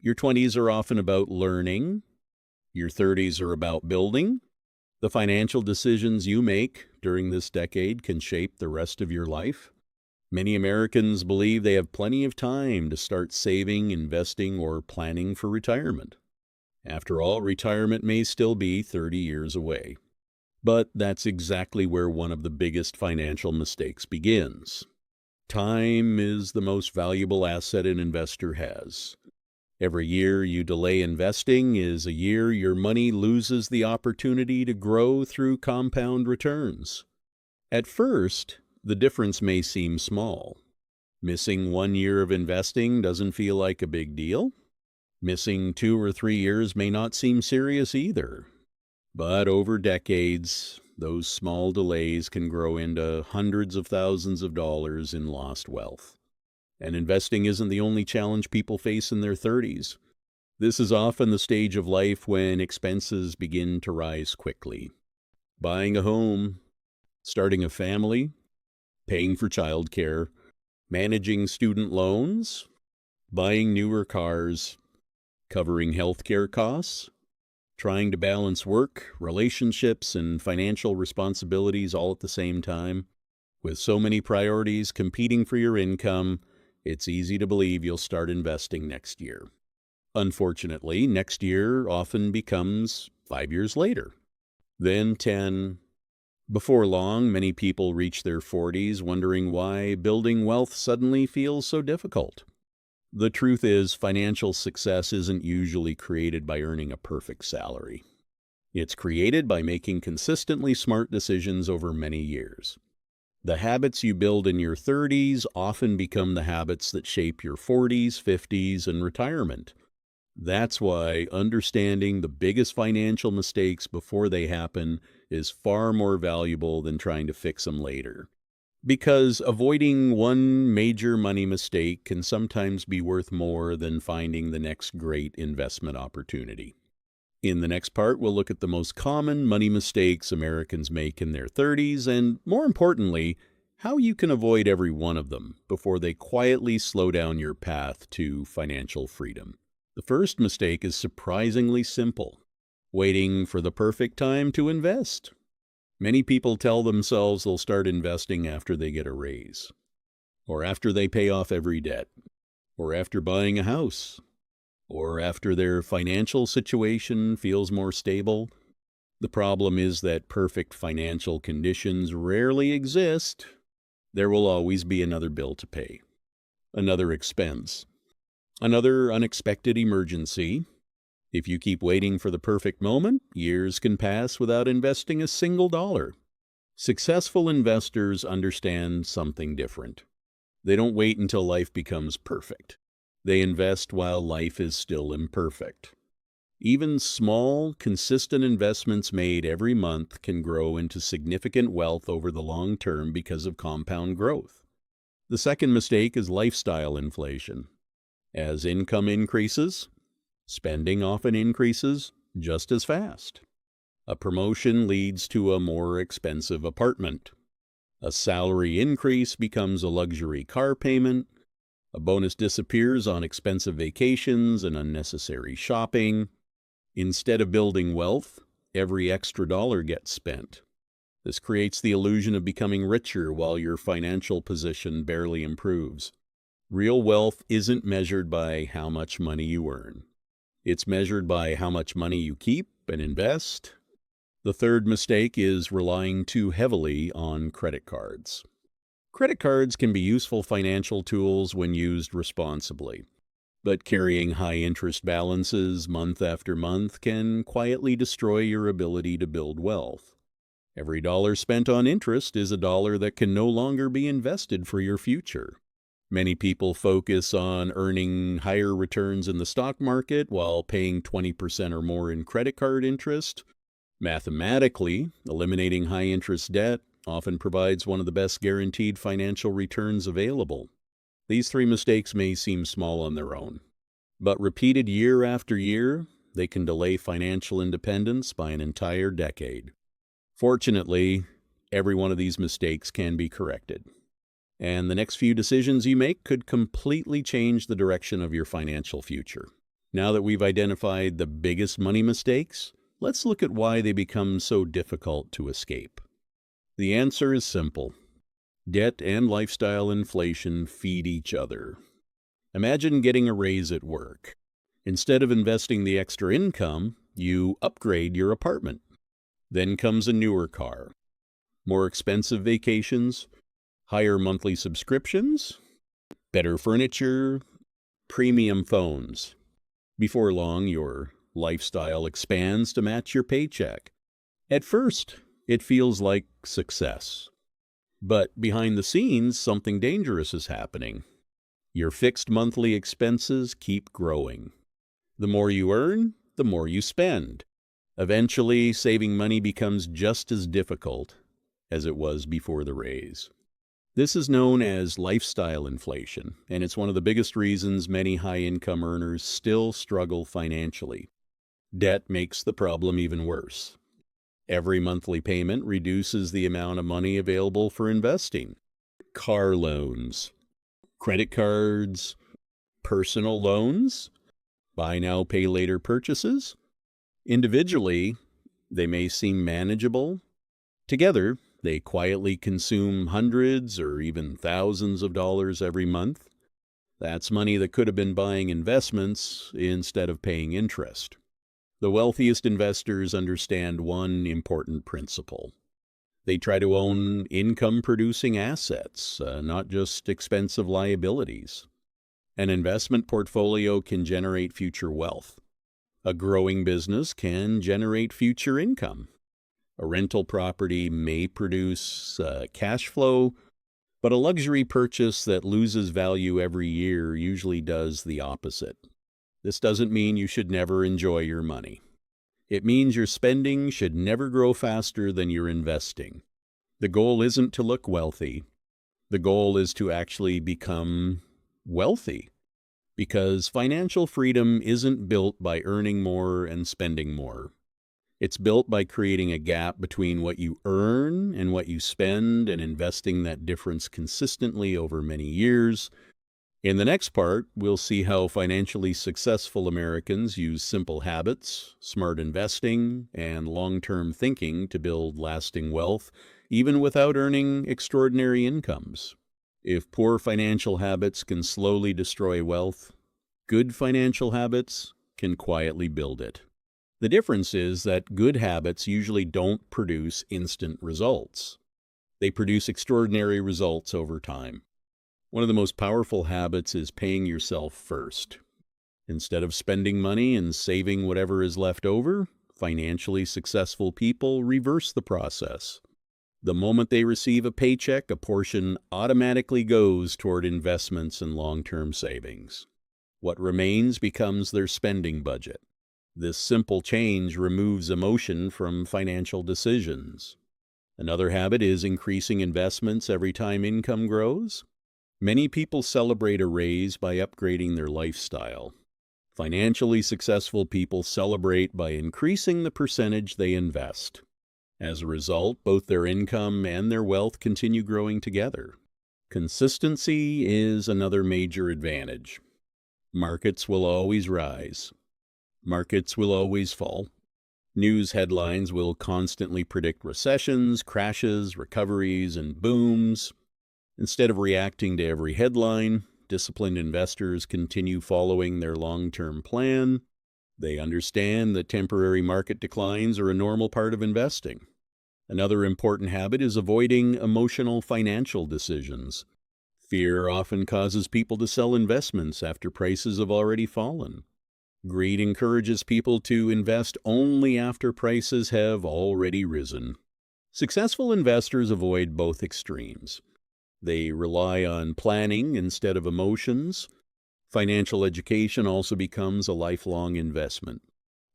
Your 20s are often about learning, your 30s are about building. The financial decisions you make during this decade can shape the rest of your life. Many Americans believe they have plenty of time to start saving, investing, or planning for retirement. After all, retirement may still be 30 years away. But that's exactly where one of the biggest financial mistakes begins. Time is the most valuable asset an investor has. Every year you delay investing is a year your money loses the opportunity to grow through compound returns. At first, the difference may seem small. Missing 1 year of investing doesn't feel like a big deal. Missing 2 or 3 years may not seem serious either. But over decades, those small delays can grow into hundreds of thousands of dollars in lost wealth. And investing isn't the only challenge people face in their 30s. This is often the stage of life when expenses begin to rise quickly. Buying a home, starting a family, paying for childcare, managing student loans, buying newer cars, covering healthcare costs, trying to balance work, relationships, and financial responsibilities all at the same time. With so many priorities competing for your income, it's easy to believe you'll start investing next year. Unfortunately, next year often becomes 5 years later, then 10. Before long, many people reach their 40s wondering why building wealth suddenly feels so difficult. The truth is, financial success isn't usually created by earning a perfect salary. It's created by making consistently smart decisions over many years. The habits you build in your 30s often become the habits that shape your 40s, 50s, and retirement. That's why understanding the biggest financial mistakes before they happen is far more valuable than trying to fix them later. Because avoiding one major money mistake can sometimes be worth more than finding the next great investment opportunity. In the next part, we'll look at the most common money mistakes Americans make in their 30s and, more importantly, how you can avoid every one of them before they quietly slow down your path to financial freedom. The first mistake is surprisingly simple: waiting for the perfect time to invest. Many people tell themselves they'll start investing after they get a raise, or after they pay off every debt, or after buying a house, or after their financial situation feels more stable. The problem is that perfect financial conditions rarely exist. There will always be another bill to pay, another expense, another unexpected emergency. If you keep waiting for the perfect moment, years can pass without investing a single dollar. Successful investors understand something different. They don't wait until life becomes perfect. They invest while life is still imperfect. Even small, consistent investments made every month can grow into significant wealth over the long term because of compound growth. The second mistake is lifestyle inflation. As income increases, spending often increases just as fast. A promotion leads to a more expensive apartment. A salary increase becomes a luxury car payment. A bonus disappears on expensive vacations and unnecessary shopping. Instead of building wealth, every extra dollar gets spent. This creates the illusion of becoming richer while your financial position barely improves. Real wealth isn't measured by how much money you earn. It's measured by how much money you keep and invest. The third mistake is relying too heavily on credit cards. Credit cards can be useful financial tools when used responsibly, but carrying high interest balances month after month can quietly destroy your ability to build wealth. Every dollar spent on interest is a dollar that can no longer be invested for your future. Many people focus on earning higher returns in the stock market while paying 20% or more in credit card interest. Mathematically, eliminating high-interest debt often provides one of the best guaranteed financial returns available. These three mistakes may seem small on their own, but repeated year after year, they can delay financial independence by an entire decade. Fortunately, every one of these mistakes can be corrected, and the next few decisions you make could completely change the direction of your financial future. Now that we've identified the biggest money mistakes, let's look at why they become so difficult to escape. The answer is simple. Debt and lifestyle inflation feed each other. Imagine getting a raise at work. Instead of investing the extra income, you upgrade your apartment. Then comes a newer car, more expensive vacations, higher monthly subscriptions, better furniture, premium phones. Before long, your lifestyle expands to match your paycheck. At first, it feels like success. But behind the scenes, something dangerous is happening. Your fixed monthly expenses keep growing. The more you earn, the more you spend. Eventually, saving money becomes just as difficult as it was before the raise. This is known as lifestyle inflation, and it's one of the biggest reasons many high-income earners still struggle financially. Debt makes the problem even worse. Every monthly payment reduces the amount of money available for investing. Car loans, credit cards, personal loans, buy now, pay later purchases. Individually, they may seem manageable. Together, they quietly consume hundreds or even thousands of dollars every month. That's money that could have been buying investments instead of paying interest. The wealthiest investors understand one important principle. They try to own income-producing assets, not just expensive liabilities. An investment portfolio can generate future wealth. A growing business can generate future income. A rental property may produce cash flow, but a luxury purchase that loses value every year usually does the opposite. This doesn't mean you should never enjoy your money. It means your spending should never grow faster than your investing. The goal isn't to look wealthy. The goal is to actually become wealthy, because financial freedom isn't built by earning more and spending more. It's built by creating a gap between what you earn and what you spend and investing that difference consistently over many years. In the next part, we'll see how financially successful Americans use simple habits, smart investing, and long-term thinking to build lasting wealth, even without earning extraordinary incomes. If poor financial habits can slowly destroy wealth, good financial habits can quietly build it. The difference is that good habits usually don't produce instant results. They produce extraordinary results over time. One of the most powerful habits is paying yourself first. Instead of spending money and saving whatever is left over, financially successful people reverse the process. The moment they receive a paycheck, a portion automatically goes toward investments and long-term savings. What remains becomes their spending budget. This simple change removes emotion from financial decisions. Another habit is increasing investments every time income grows. Many people celebrate a raise by upgrading their lifestyle. Financially successful people celebrate by increasing the percentage they invest. As a result, both their income and their wealth continue growing together. Consistency is another major advantage. Markets will always rise. Markets will always fall. News headlines will constantly predict recessions, crashes, recoveries, and booms. Instead of reacting to every headline, disciplined investors continue following their long-term plan. They understand that temporary market declines are a normal part of investing. Another important habit is avoiding emotional financial decisions. Fear often causes people to sell investments after prices have already fallen. Greed encourages people to invest only after prices have already risen. Successful investors avoid both extremes. They rely on planning instead of emotions. Financial education also becomes a lifelong investment.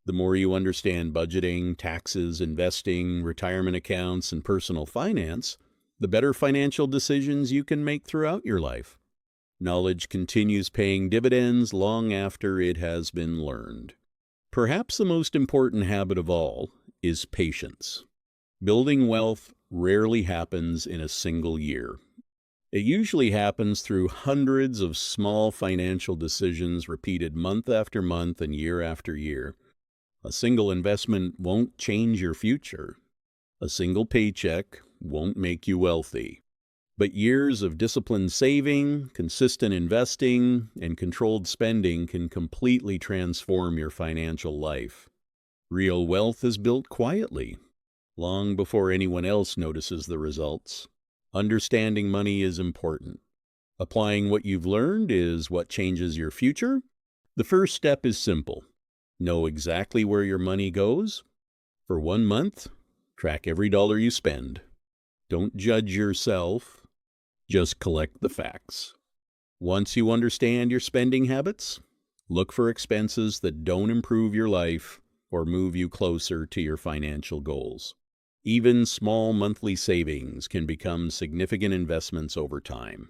The more you understand budgeting, taxes, investing, retirement accounts, and personal finance, the better financial decisions you can make throughout your life. Knowledge continues paying dividends long after it has been learned. Perhaps the most important habit of all is patience. Building wealth rarely happens in a single year. It usually happens through hundreds of small financial decisions repeated month after month and year after year. A single investment won't change your future. A single paycheck won't make you wealthy. But years of disciplined saving, consistent investing, and controlled spending can completely transform your financial life. Real wealth is built quietly, long before anyone else notices the results. Understanding money is important. Applying what you've learned is what changes your future. The first step is simple. Know exactly where your money goes. For 1 month, track every dollar you spend. Don't judge yourself. Just collect the facts. Once you understand your spending habits, look for expenses that don't improve your life or move you closer to your financial goals. Even small monthly savings can become significant investments over time.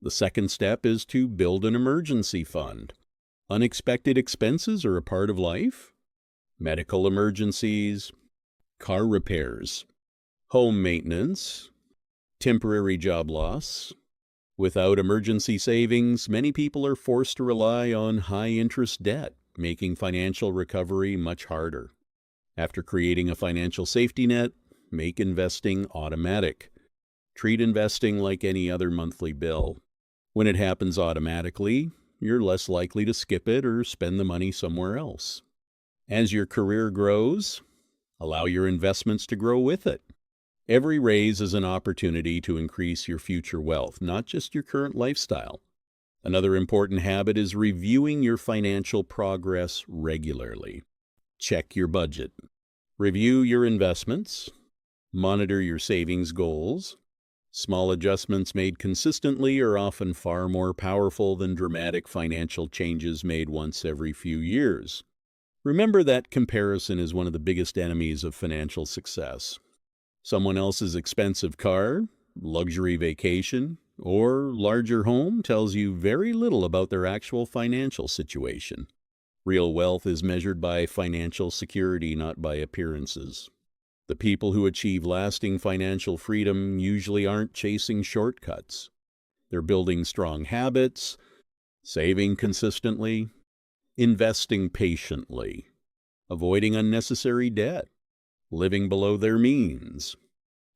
The second step is to build an emergency fund. Unexpected expenses are a part of life. Medical emergencies, car repairs, home maintenance, temporary job loss. Without emergency savings, many people are forced to rely on high-interest debt, making financial recovery much harder. After creating a financial safety net, make investing automatic. Treat investing like any other monthly bill. When it happens automatically, you're less likely to skip it or spend the money somewhere else. As your career grows, allow your investments to grow with it. Every raise is an opportunity to increase your future wealth, not just your current lifestyle. Another important habit is reviewing your financial progress regularly. Check your budget. Review your investments. Monitor your savings goals. Small adjustments made consistently are often far more powerful than dramatic financial changes made once every few years. Remember that comparison is one of the biggest enemies of financial success. Someone else's expensive car, luxury vacation, or larger home tells you very little about their actual financial situation. Real wealth is measured by financial security, not by appearances. The people who achieve lasting financial freedom usually aren't chasing shortcuts. They're building strong habits, saving consistently, investing patiently, avoiding unnecessary debt, living below their means,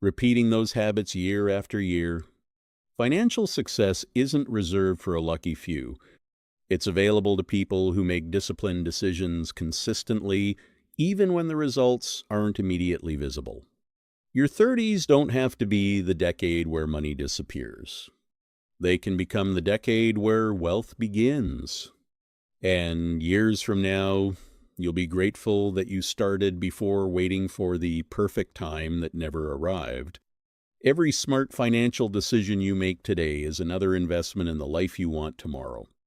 repeating those habits year after year. Financial success isn't reserved for a lucky few. It's available to people who make disciplined decisions consistently, even when the results aren't immediately visible. Your 30s don't have to be the decade where money disappears. They can become the decade where wealth begins. And years from now, you'll be grateful that you started before waiting for the perfect time that never arrived. Every smart financial decision you make today is another investment in the life you want tomorrow.